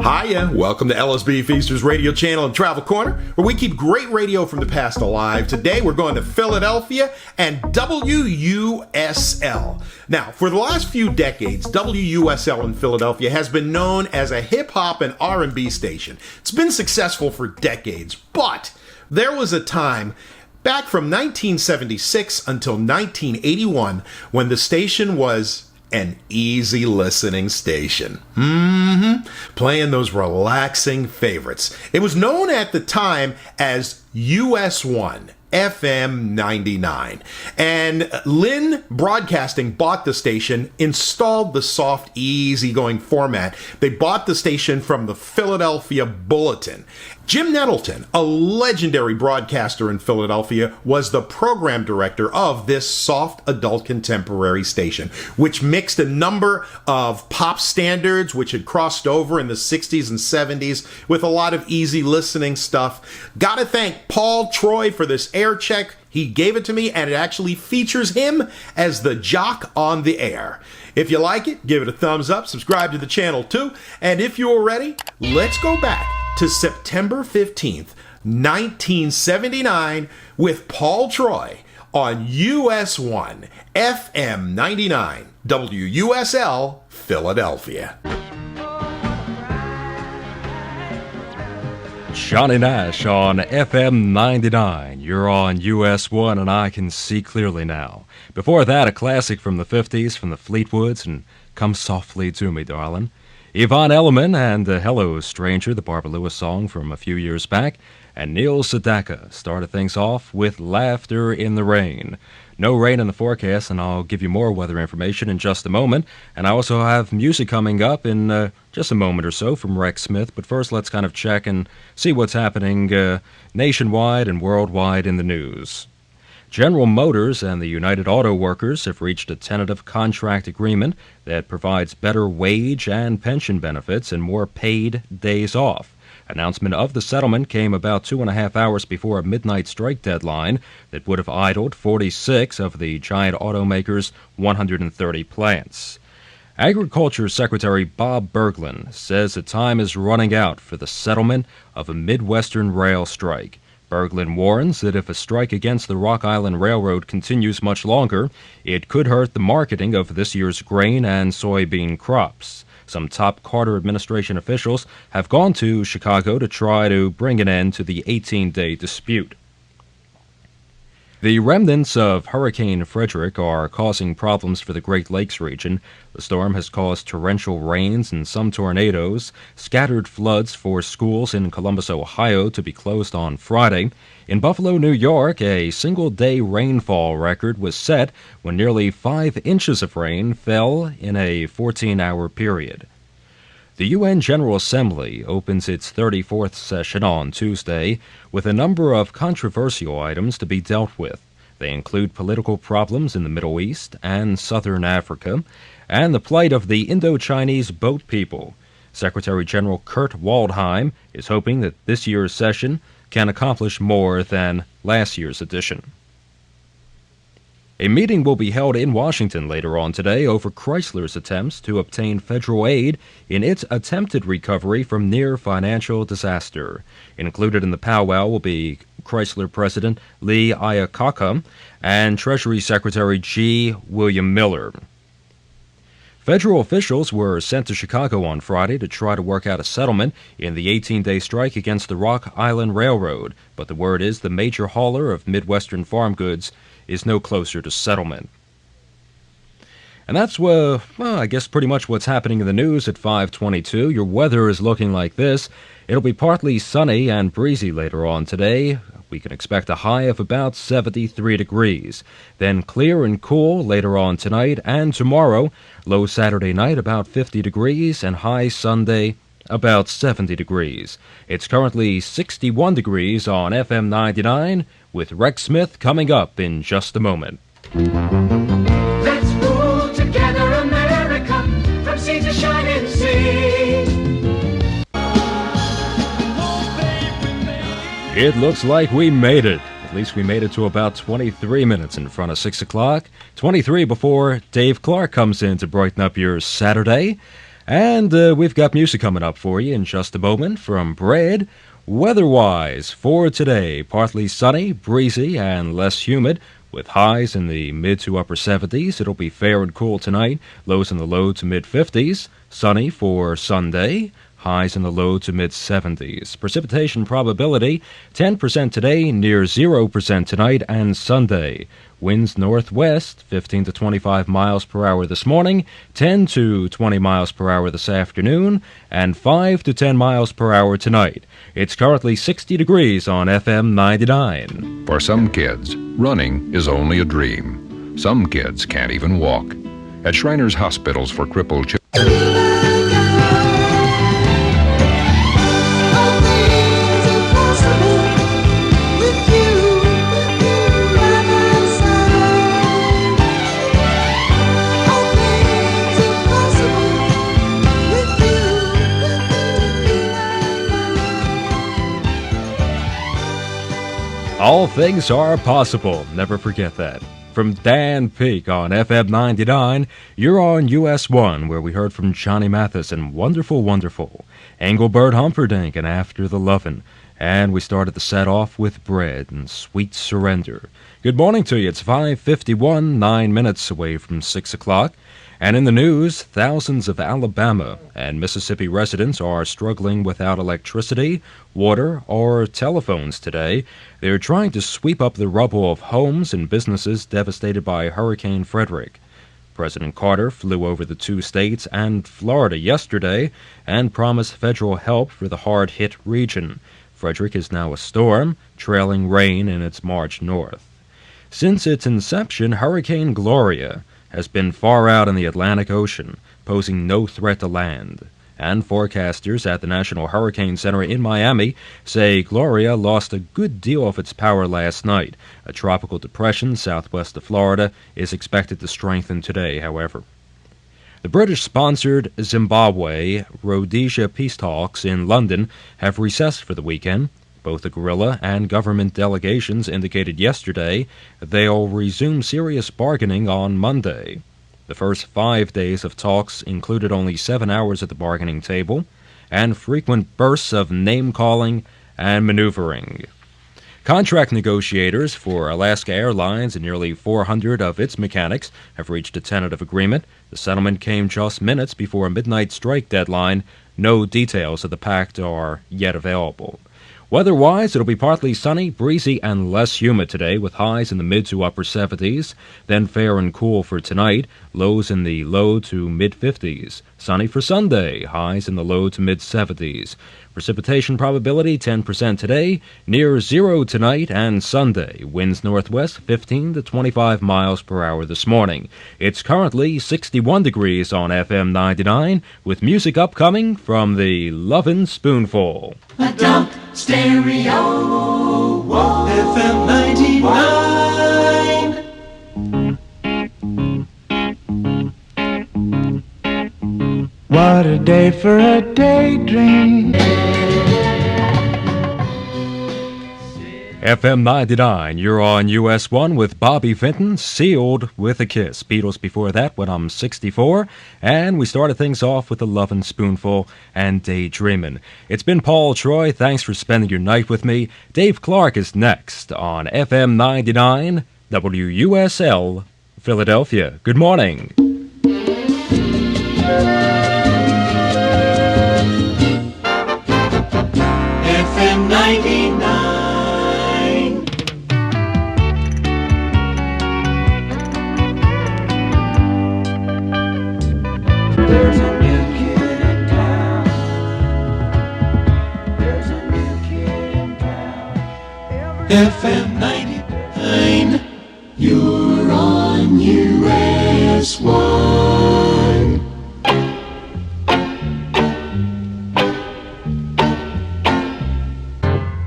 Hiya, welcome to LSB Feasters Radio Channel and Travel Corner, where we keep great radio from the past alive. Today we're going to Philadelphia and WUSL. Now, for the last few decades, WUSL in Philadelphia has been known as a hip-hop and R&B station. It's been successful for decades, but there was a time back from 1976 until 1981 when the station was an easy listening station. Playing those relaxing favorites. It was known at the time as US-1. FM 99. And LIN Broadcasting bought the station, installed the soft, easygoing format. They bought the station from the Philadelphia Bulletin. Jim Nettleton, a legendary broadcaster in Philadelphia, was the program director of this soft adult contemporary station, which mixed a number of pop standards, which had crossed over in the 60s and 70s with a lot of easy listening stuff. Gotta thank Paul Troy for this air check. He gave it to me, and it actually features him as the jock on the air. If you like it, give it a thumbs up, subscribe to the channel too, and if you're ready, let's go back to September 15th, 1979 with Paul Troy on US-1, FM 99, WUSL Philadelphia. Johnny Nash on FM 99. You're on US-1 and I Can See Clearly Now. Before that, a classic from the 50s from the Fleetwoods and Come Softly to Me, Darling. Yvonne Elliman and Hello Stranger, the Barbara Lewis song from a few years back. And Neil Sedaka started things off with Laughter in the Rain. No rain in the forecast, and I'll give you more weather information in just a moment. And I also have music coming up in just a moment or so from Rex Smith. But first, let's kind of check and see what's happening nationwide and worldwide in the news. General Motors and the United Auto Workers have reached a tentative contract agreement that provides better wage and pension benefits and more paid days off. Announcement of the settlement came about 2.5 hours before a midnight strike deadline that would have idled 46 of the giant automaker's 130 plants. Agriculture Secretary Bob Berglund says the time is running out for the settlement of a Midwestern rail strike. Berglund warns that if a strike against the Rock Island Railroad continues much longer, it could hurt the marketing of this year's grain and soybean crops. Some top Carter administration officials have gone to Chicago to try to bring an end to the 18-day dispute. The remnants of Hurricane Frederick are causing problems for the Great Lakes region. The storm has caused torrential rains and some tornadoes, scattered floods for schools in Columbus, Ohio, to be closed on Friday. In Buffalo, New York, a single-day rainfall record was set when nearly 5 inches of rain fell in a 14-hour period. The UN General Assembly opens its 34th session on Tuesday with a number of controversial items to be dealt with. They include political problems in the Middle East and Southern Africa, and the plight of the Indo-Chinese boat people. Secretary General Kurt Waldheim is hoping that this year's session can accomplish more than last year's edition. A meeting will be held in Washington later on today over Chrysler's attempts to obtain federal aid in its attempted recovery from near financial disaster. Included in the powwow will be Chrysler President Lee Iacocca and Treasury Secretary G. William Miller. Federal officials were sent to Chicago on Friday to try to work out a settlement in the 18-day strike against the Rock Island Railroad, but the word is the major hauler of Midwestern farm goods is no closer to settlement. And that's, I guess pretty much what's happening in the news at 5:22. Your weather is looking like this. It'll be partly sunny and breezy later on today. We can expect a high of about 73 degrees. Then clear and cool later on tonight and tomorrow. Low Saturday night about 50 degrees and high Sunday about 70 degrees. It's currently 61 degrees on FM 99 with Rex Smith coming up in just a moment. Let's rule together, America, from sea to shining sea. It looks like we made it. At least we made it to about 23 minutes in front of 6 o'clock. 23 before Dave Clark comes in to brighten up your Saturday. And we've got music coming up for you in just a moment from Brad. Weather-wise, for today, partly sunny, breezy, and less humid, with highs in the mid to upper 70s. It'll be fair and cool tonight, lows in the low to mid 50s. Sunny for Sunday, highs in the low to mid 70s. Precipitation probability 10% today, near 0% tonight and Sunday. Winds northwest 15 to 25 miles per hour this morning, 10 to 20 miles per hour this afternoon, and 5 to 10 miles per hour tonight. It's currently 60 degrees on FM 99. For some kids, running is only a dream. Some kids can't even walk. At Shriners Hospitals for Crippled Children, All things are possible. Never forget that. From Dan Peak on FM 99, you're on US-1, where we heard from Johnny Mathis and Wonderful, Wonderful, Engelbert Humperdinck and After the Lovin', and we started the set off with Bread and Sweet Surrender. Good morning to you. It's 5:51, 9 minutes away from 6 o'clock. And in the news, thousands of Alabama and Mississippi residents are struggling without electricity, water, or telephones today. They're trying to sweep up the rubble of homes and businesses devastated by Hurricane Frederick. President Carter flew over the two states and Florida yesterday and promised federal help for the hard-hit region. Frederick is now a storm, trailing rain in its march north. Since its inception, Hurricane Gloria has been far out in the Atlantic Ocean, posing no threat to land. And forecasters at the National Hurricane Center in Miami say Gloria lost a good deal of its power last night. A tropical depression southwest of Florida is expected to strengthen today, however. The British-sponsored Zimbabwe-Rhodesia peace talks in London have recessed for the weekend. Both the guerrilla and government delegations indicated yesterday they'll resume serious bargaining on Monday. The first 5 days of talks included only 7 hours at the bargaining table and frequent bursts of name-calling and maneuvering. Contract negotiators for Alaska Airlines and nearly 400 of its mechanics have reached a tentative agreement. The settlement came just minutes before a midnight strike deadline. No details of the pact are yet available. Weather-wise, it'll be partly sunny, breezy, and less humid today, with highs in the mid to upper 70s. Then fair and cool for tonight, lows in the low to mid-50s. Sunny for Sunday, highs in the low to mid-70s. Precipitation probability 10% today, near 0 tonight and Sunday. Winds northwest 15 to 25 miles per hour this morning. It's currently 61 degrees on FM 99, with music upcoming from the Lovin' Spoonful. A dump stereo. Whoa. FM 99. What a day for a daydream. FM 99, you're on US-1 with Bobby Vinton, Sealed with a Kiss. Beatles before that, When I'm 64. And we started things off with the Lovin' Spoonful and Daydreamin'. It's been Paul Troy. Thanks for spending your night with me. Dave Clark is next on FM 99, WUSL Philadelphia. Good morning. FM 99. There's a new kid in town. There's a new kid in town. FM 99. You're on US-1.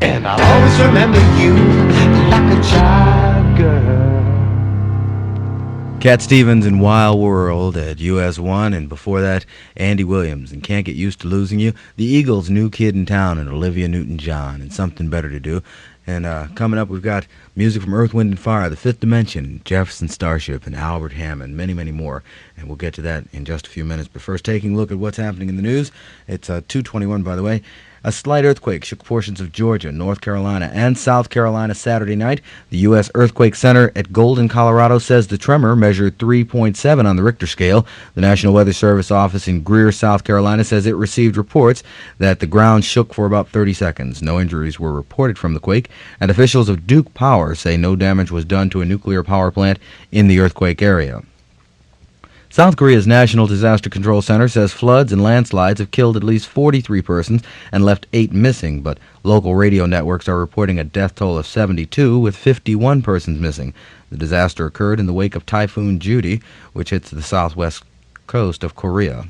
And I'll always remember you like a child girl. Cat Stevens in Wild World at US-1, and before that, Andy Williams and Can't Get Used to Losing You. The Eagles' New Kid in Town and Olivia Newton-John and Something Better to Do. And coming up, we've got music from Earth, Wind, and Fire, The Fifth Dimension, Jefferson Starship, and Albert Hammond, many, many more. And we'll get to that in just a few minutes. But first, taking a look at what's happening in the news. It's 2:21, by the way. A slight earthquake shook portions of Georgia, North Carolina, and South Carolina Saturday night. The U.S. Earthquake Center at Golden, Colorado says the tremor measured 3.7 on the Richter scale. The National Weather Service office in Greer, South Carolina, says it received reports that the ground shook for about 30 seconds. No injuries were reported from the quake, and officials of Duke Power say no damage was done to a nuclear power plant in the earthquake area. South Korea's National Disaster Control Center says floods and landslides have killed at least 43 persons and left 8 missing, but local radio networks are reporting a death toll of 72 with 51 persons missing. The disaster occurred in the wake of Typhoon Judy, which hits the southwest coast of Korea.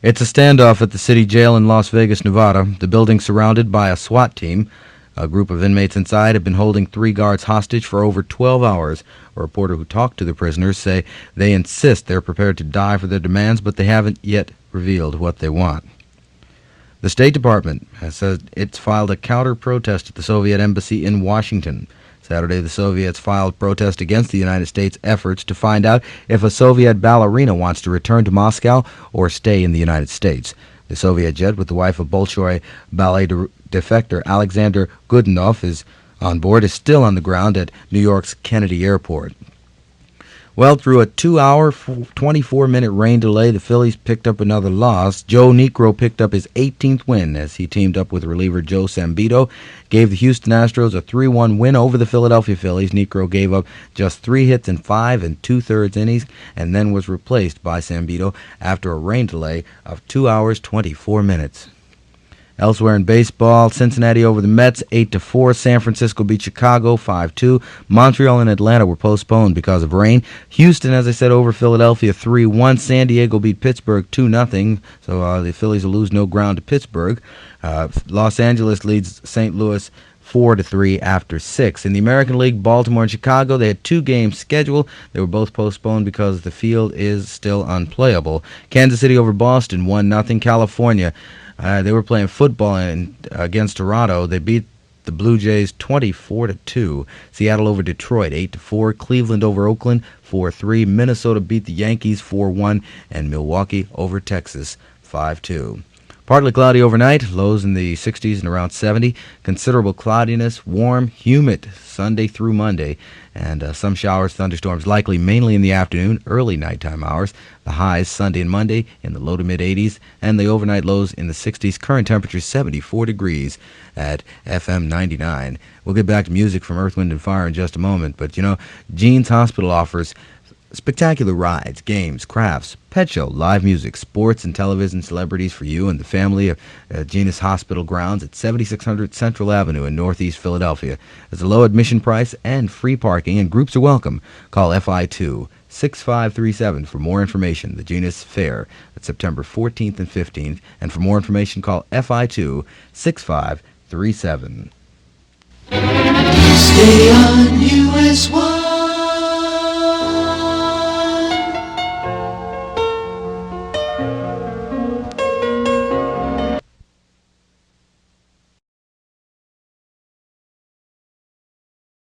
It's a standoff at the city jail in Las Vegas, Nevada. The building surrounded by a SWAT team. A group of inmates inside have been holding 3 guards hostage for over 12 hours. A reporter who talked to the prisoners say they insist they're prepared to die for their demands, but they haven't yet revealed what they want. The State Department has said it's filed a counter-protest at the Soviet embassy in Washington. Saturday, the Soviets filed protest against the United States' efforts to find out if a Soviet ballerina wants to return to Moscow or stay in the United States. The Soviet jet with the wife of Bolshoi ballet defector Alexander Godunov is on board is still on the ground at New York's Kennedy Airport. Well, through a 2-hour, 24-minute rain delay, the Phillies picked up another loss. Joe Niekro picked up his 18th win as he teamed up with reliever Joe Sambito, gave the Houston Astros a 3-1 win over the Philadelphia Phillies. Niekro gave up just 3 hits in 5 2/3 innings and then was replaced by Sambito after a rain delay of 2 hours, 24 minutes. Elsewhere in baseball, Cincinnati over the Mets 8-4. San Francisco beat Chicago 5-2. Montreal and Atlanta were postponed because of rain. Houston, as I said, over Philadelphia 3-1. San Diego beat Pittsburgh 2-0. So the Phillies will lose no ground to Pittsburgh. Los Angeles leads St. Louis 4-3 after 6. In the American League, Baltimore and Chicago, they had 2 games scheduled. They were both postponed because the field is still unplayable. Kansas City over Boston 1-0. California, they were playing football against Toronto. They beat the Blue Jays 24-2. Seattle over Detroit 8-4. Cleveland over Oakland 4-3. Minnesota beat the Yankees 4-1. And Milwaukee over Texas 5-2. Partly cloudy overnight, lows in the 60s and around 70. Considerable cloudiness, warm, humid Sunday through Monday. And some showers, thunderstorms likely mainly in the afternoon, early nighttime hours. The highs Sunday and Monday in the low to mid-80s, and the overnight lows in the 60s. Current temperature 74 degrees at FM 99. We'll get back to music from Earth, Wind, and Fire in just a moment. But, Jean's Hospital offers spectacular rides, games, crafts, pet show, live music, sports, and television celebrities for you and the family of Genus Hospital grounds at 7600 Central Avenue in Northeast Philadelphia. There's a low admission price and free parking, and groups are welcome. Call FI2-6537 for more information. The Genus Fair at September 14th and 15th. And for more information, call FI2-6537. Stay on US-1.